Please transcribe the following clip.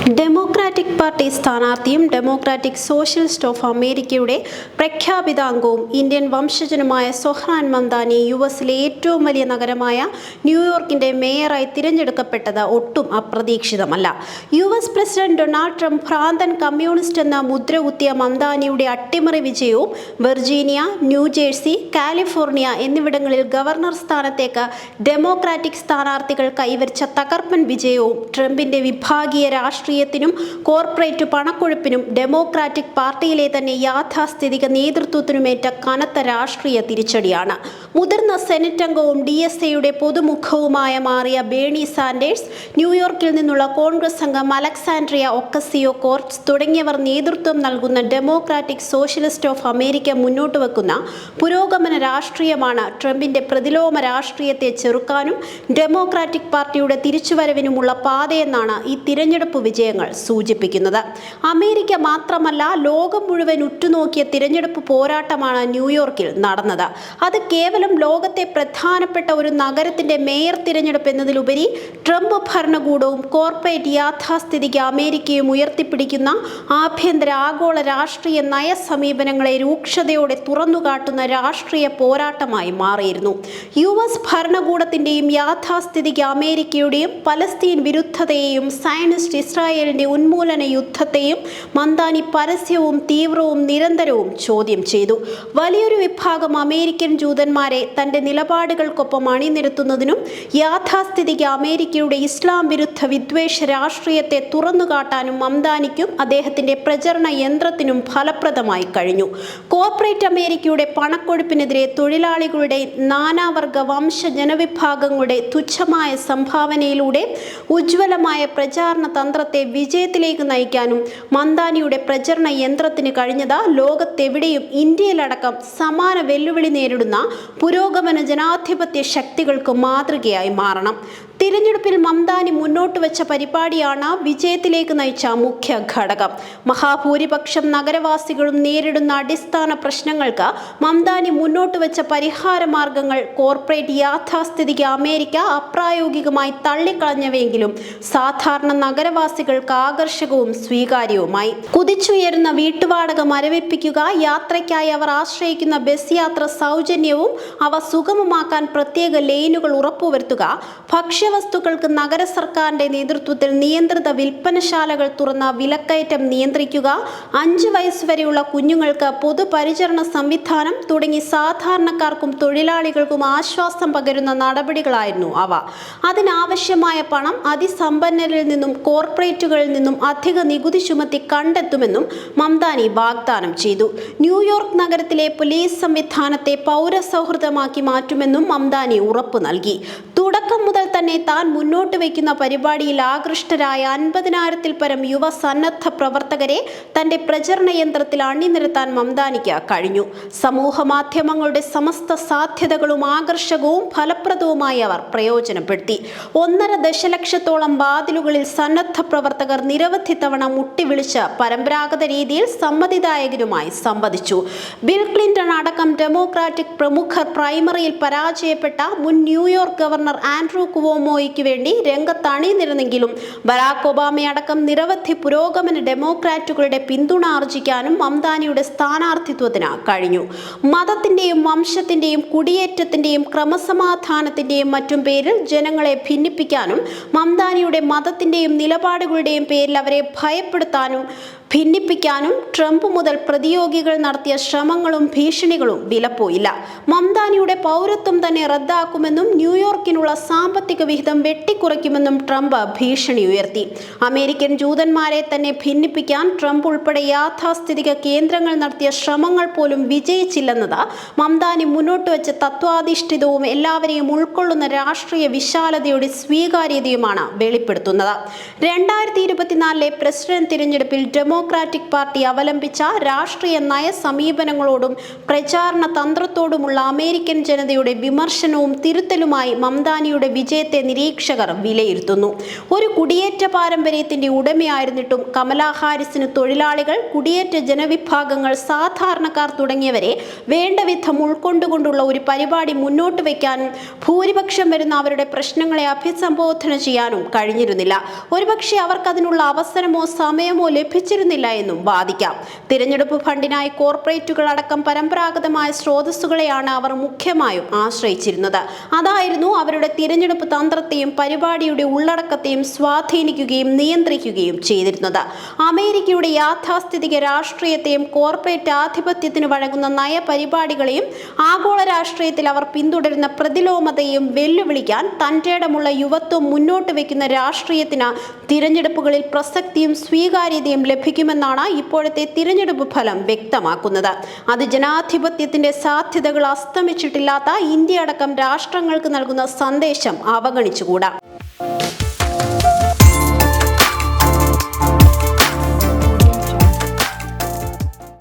Democratic party സ്ഥാനാർത്ഥിയും democratic socialist of അമേരിക്കയുടെ പ്രഖ്യാപിത അംഗവും ഇന്ത്യൻ വംശജനുമായ സൊഹ്റാൻ മംദാനി യുഎസിലെ ഏറ്റവും വലിയ നഗരമായ ന്യൂയോർക്കിന്റെ മേയറായി തിരഞ്ഞെടുക്കപ്പെട്ടത് ഒട്ടും അപ്രതീക്ഷിതമല്ല. യുഎസ് പ്രസിഡന്റ് ഡൊണാൾഡ് ട്രംപ് ഭ്രാന്തൻ കമ്മ്യൂണിസ്റ്റ് എന്ന മുദ്ര കുത്തിയ മംദാനിയുടെ അട്ടിമറി വിജയവും വെർജീനിയ, ന്യൂജേഴ്സി, കാലിഫോർണിയ എന്നിവിടങ്ങളിൽ ഗവർണർ സ്ഥാനത്തേക്ക് ഡെമോക്രാറ്റിക് സ്ഥാനാർത്ഥികൾ കൈവരിച്ച തകർപ്പൻ വിജയവും ട്രംപിന്റെ വിഭാഗീയ രാഷ്ട്രീയത്തിനും കോർപ്പറേറ്റ് പണക്കൊഴുപ്പിനും ഡെമോക്രാറ്റിക് പാർട്ടിയിലെ തന്നെ യാഥാസ്ഥിതിക നേതൃത്വത്തിനുമേറ്റ കനത്ത രാഷ്ട്രീയ തിരിച്ചടിയാണ്. മുതിർന്ന സെനറ്റ് അംഗവും DSAയുടെ പൊതുമുഖവുമായ മാറിയ ബേണി സാൻഡേഴ്സ്, ന്യൂയോർക്കിൽ നിന്നുള്ള കോൺഗ്രസ് അംഗം അലക്സാൻഡ്രിയ ഒക്കസിയോ-കോർട്സ് തുടങ്ങിയവർ നേതൃത്വം നൽകുന്ന ഡെമോക്രാറ്റിക് സോഷ്യലിസ്റ്റ് ഓഫ് അമേരിക്ക മുന്നോട്ട് വെക്കുന്ന പുരോഗമന രാഷ്ട്രീയമാണ് ട്രംപിന്റെ പ്രതിലോമ രാഷ്ട്രീയത്തെ ചെറുക്കാനും ഡെമോക്രാറ്റിക് പാർട്ടിയുടെ തിരിച്ചുവരവിനുമുള്ള പാതയെന്നാണ് ഈ തിരഞ്ഞെടുപ്പ് വിജയങ്ങൾ സൂചിപ്പിക്കുന്നത്. അമേരിക്ക മാത്രമല്ല, ലോകം മുഴുവൻ ഉറ്റുനോക്കിയ തിരഞ്ഞെടുപ്പ് പോരാട്ടമാണ് ന്യൂയോർക്കിൽ നടന്നത്. അത് കേവലം ലോകത്തെ പ്രധാനപ്പെട്ട ഒരു നഗരത്തിന്റെ മേയർ തിരഞ്ഞെടുപ്പ് എന്നതിലുപരി ട്രംപ് ഭരണകൂടവും കോർപ്പറേറ്റ് യാഥാസ്ഥിതിക അമേരിക്കയും ഉയർത്തിപ്പിടിക്കുന്ന ആഭ്യന്തര ആഗോള രാഷ്ട്രീയ നയ സമീപനങ്ങളെ രൂക്ഷതയോടെ തുറന്നുകാട്ടുന്ന രാഷ്ട്രീയ പോരാട്ടമായി മാറിയിരുന്നു. US ഭരണകൂടത്തിന്റെയും യാഥാസ്ഥിതിക അമേരിക്കയുടെയും പലസ്തീൻ വിരുദ്ധതയെയും സയനിസ്റ്റ് ഇസ്രായേലിന്റെ ഉന്മൂലന യുദ്ധത്തെയും മംദാനി പരസ്യവും തീവ്രവും നിരന്തരവും ചോദ്യം ചെയ്തു. വലിയൊരു വിഭാഗം അമേരിക്കൻ ജൂതന്മാരെ തന്റെ നിലപാടുകൾക്കൊപ്പം അണിനിരത്തുന്നതിനും യാഥാസ്ഥിതിക അമേരിക്കയുടെ ഇസ്ലാം വിരുദ്ധ വിദ്വേഷ രാഷ്ട്രീയത്തെ തുറന്നുകാട്ടാനും മംദാനിക്കും അദ്ദേഹത്തിന്റെ പ്രചരണ യന്ത്രത്തിനും ഫലപ്രദമായി കഴിഞ്ഞു. കോർപ്പറേറ്റ് അമേരിക്കയുടെ പണക്കൊഴുപ്പിനെതിരെ തൊഴിലാളികളുടെ നാനാവർഗ വംശ ജനവിഭാഗങ്ങളുടെ തുച്ഛമായ സംഭാവനയിലൂടെ ഉജ്ജ്വലമായ പ്രചാരണ തന്ത്രത്തെ വിജയത്തിലേക്ക് നയിക്കാനും മംദാനിയുടെ പ്രചരണ യന്ത്രത്തിന് കഴിഞ്ഞത് ലോകത്തെവിടെയും ഇന്ത്യയിലടക്കം സമാന വെല്ലുവിളി നേരിടുന്ന പുരോഗമന ജനാധിപത്യ ശക്തികൾക്ക് മാതൃകയായി മാറണം. തിരഞ്ഞെടുപ്പിൽ മംദാനി മുന്നോട്ട് വെച്ച പരിപാടിയാണ് വിജയത്തിലേക്ക് നയിച്ച മുഖ്യ ഘടകം. മഹാഭൂരിപക്ഷം നഗരവാസികളും നേരിടുന്ന അടിസ്ഥാന പ്രശ്നങ്ങൾക്ക് മംദാനി മുന്നോട്ട് വെച്ച പരിഹാര മാർഗങ്ങൾ കോർപ്പറേറ്റ് യാഥാസ്ഥിതിക അമേരിക്ക അപ്രായോഗികമായി തള്ളിക്കളഞ്ഞവെങ്കിലും സാധാരണ നഗരവാസികൾക്ക് ആകർഷകവും സ്വീകാര്യവുമായി. കുതിച്ചുയരുന്ന വീട്ടുവാടക മരവിപ്പിക്കുക, യാത്രയ്ക്കായി അവർ ആശ്രയിക്കുന്ന ബസ് യാത്ര സൗജന്യവും അവ സുഗമമാക്കാൻ പ്രത്യേക ലെയിനുകൾ ഉറപ്പുവരുത്തുക, ഭക്ഷ്യവസ്തുക്കൾക്ക് നഗര സർക്കാരിന്റെ നേതൃത്വത്തിൽ നിയന്ത്രിത വിൽപ്പനശാലകൾ തുറന്ന വിലക്കയറ്റം നിയന്ത്രിക്കുക, 5 വയസ്സുവരെയുള്ള കുഞ്ഞുങ്ങൾക്ക് പൊതുപരിചരണ സംവിധാനം തുടങ്ങി സാധാരണക്കാർക്കും തൊഴിലാളികൾക്കും ആശ്വാസം പകരുന്ന നടപടികളായിരുന്നു അവ. അതിനാവശ്യമായ പണം അതിസമ്പന്നരിൽ നിന്നും കോർപ്പറേറ്റുകളിൽ നിന്നും അധിക നികുതി ചുമത്തി കണ്ടെത്തുമെന്നും മംദാനി വാഗ്ദാനം ചെയ്തു. ന്യൂയോർക്ക് നഗരത്തിലെ പോലീസ് സംവിധാനത്തെ പൗരസൗഹൃദമാക്കി മാറ്റുമെന്നും മംദാനി ഉറപ്പു നൽകി. തുടക്കം മുതൽ തന്നെ താൻ മുന്നോട്ട് വയ്ക്കുന്ന പരിപാടിയിൽ ആകൃഷ്ടരായ 50,000-ൽ പരം യുവ സന്നദ്ധ പ്രവർത്തകരെ തന്റെ പ്രചരണ യന്ത്രത്തിൽ അണിനിരത്താൻ മംദാനിക്ക് കഴിഞ്ഞു. സമൂഹ മാധ്യമങ്ങളുടെ സമസ്ത സാധ്യതകളും ആകർഷകവും ഫലപ്രദവുമായി അവർ പ്രയോജനപ്പെടുത്തി. 1.5 ദശലക്ഷത്തോളം വാതിലുകളിൽ സന്നദ്ധ പ്രവർത്തകർ നിരവധി തവണ മുട്ടിവിളിച്ച് പരമ്പരാഗത രീതിയിൽ സമ്മതിദായകരുമായി സംവദിച്ചു. ബിൽ ക്ലിന്റൺ അടക്കം ഡെമോക്രാറ്റിക് പ്രമുഖർ പ്രൈമറിയിൽ പരാജയപ്പെട്ട മുൻ ന്യൂയോർക്ക് ഗവർണർ ആൻഡ്രൂ കുവോമോയ്ക്ക് വേണ്ടി രംഗത്തണിനിരുന്നെങ്കിലും ബരാക് ഒബാമയടക്കം നിരവധി പുരോഗമന ഡെമോക്രാറ്റുകളുടെ പിന്തുണ ആർജിക്കാനും മംദാനിയുടെ സ്ഥാനാർത്ഥിത്വത്തിന് കഴിഞ്ഞു. മതത്തിന്റെയും വംശത്തിന്റെയും കുടിയേറ്റത്തിന്റെയും ക്രമസമാധാനത്തിന്റെയും മറ്റും പേരിൽ ജനങ്ങളെ ഭിന്നിപ്പിക്കാനും മംദാനിയുടെ മതത്തിന്റെയും നിലപാടുകളുടെയും പേരിൽ അവരെ ഭയപ്പെടുത്താനും ഭിന്നിപ്പിക്കാനും ട്രംപ് മുതൽ പ്രതിയോഗികൾ നടത്തിയ ശ്രമങ്ങളും ഭീഷണികളും വിലപ്പോയില്ല. മംദാനിയുടെ പൗരത്വം തന്നെ റദ്ദാക്കുമെന്നും ന്യൂയോർക്കിനുള്ള സാമ്പത്തിക വിഹിതം വെട്ടിക്കുറയ്ക്കുമെന്നും ട്രംപ് ഭീഷണി ഉയർത്തി. അമേരിക്കൻ ജൂതന്മാരെ തന്നെ ഭിന്നിപ്പിക്കാൻ ട്രംപ് ഉൾപ്പെടെ യാഥാസ്ഥിതിക കേന്ദ്രങ്ങൾ നടത്തിയ ശ്രമങ്ങൾ പോലും വിജയിച്ചില്ലെന്നത് മംദാനി മുന്നോട്ട് വെച്ച തത്വാധിഷ്ഠിതവും എല്ലാവരെയും ഉൾക്കൊള്ളുന്ന രാഷ്ട്രീയ വിശാലതയുടെ സ്വീകാര്യതയുമാണ് വെളിപ്പെടുത്തുന്നത്. 2024 പ്രസിഡന്റ് തിരഞ്ഞെടുപ്പിൽ ഡെമോക്രാറ്റിക് പാർട്ടി അവലംബിച്ച രാഷ്ട്രീയ നയ സമീപനങ്ങളോടും പ്രചാരണ തന്ത്രത്തോടുമുള്ള അമേരിക്കൻ ജനതയുടെ വിമർശനവും തിരുത്തലുമായി മംദാനിയുടെ വിജയത്തെ നിരീക്ഷകർ വിലയിരുത്തുന്നു. ഒരു കുടിയേറ്റ പാരമ്പര്യത്തിന്റെ ഉടമയായിരുന്നിട്ടും കമലാ ഹാരിസിന് തൊഴിലാളികൾ, കുടിയേറ്റ ജനവിഭാഗങ്ങൾ, സാധാരണക്കാർ തുടങ്ങിയവരെ വേണ്ടവിധം ഉൾക്കൊണ്ടുകൊണ്ടുള്ള ഒരു പരിപാടി മുന്നോട്ട് വയ്ക്കാനും ഭൂരിപക്ഷം വരുന്ന അവരുടെ പ്രശ്നങ്ങളെ അഭിസംബോധന ചെയ്യാനും കഴിഞ്ഞിരുന്നില്ല. ഒരുപക്ഷെ അവർക്കതിനുള്ള അവസരമോ സമയമോ ലഭിച്ചിരുന്നില്ല എന്നും വാദിക്കാം. തിരഞ്ഞെടുപ്പ് ഫണ്ടിനായി കോർപ്പറേറ്റുകൾ അടക്കം പരമ്പരാഗതമായ സ്രോതസ്സുകളെയാണ് അവർ മുഖ്യമായും ആശ്രയിച്ചിരുന്നത്. അതായിരുന്നു അവരുടെ തിരഞ്ഞെടുപ്പ് തന്ത്രത്തെയും പരിപാടിയുടെ ഉള്ളടക്കത്തെയും സ്വാധീനിക്കുകയും നിയന്ത്രിക്കുകയും ചെയ്തിരുന്നത്. അമേരിക്കയുടെ യാഥാസ്ഥിതിക രാഷ്ട്രീയത്തെയും കോർപ്പറേറ്റ് ആധിപത്യത്തിന് വഴങ്ങുന്ന നയപരിപാടികളെയും ആഗോള രാഷ്ട്രീയത്തിൽ അവർ പിന്തുടരുന്ന പ്രതിലോമതയെയും വെല്ലുവിളിക്കാൻ തന്റേടമുള്ള യുവത്വം മുന്നോട്ട് വയ്ക്കുന്ന രാഷ്ട്രീയത്തിന് തിരഞ്ഞെടുപ്പുകളിൽ പ്രസക്തിയും സ്വീകാര്യതയും ലഭിക്കുമെന്നാണ് ഇപ്പോഴത്തെ തിരഞ്ഞെടുപ്പ് ഫലം വ്യക്തമാക്കുന്നത്. അത് ജനാധിപത്യത്തിന്റെ സാധ്യതകൾ അസ്തമിച്ചിട്ടില്ലാത്ത ഇന്ത്യ അടക്കം രാഷ്ട്രങ്ങൾക്ക് നൽകുന്ന സന്ദേശം അവഗണിച്ചുകൂടാ.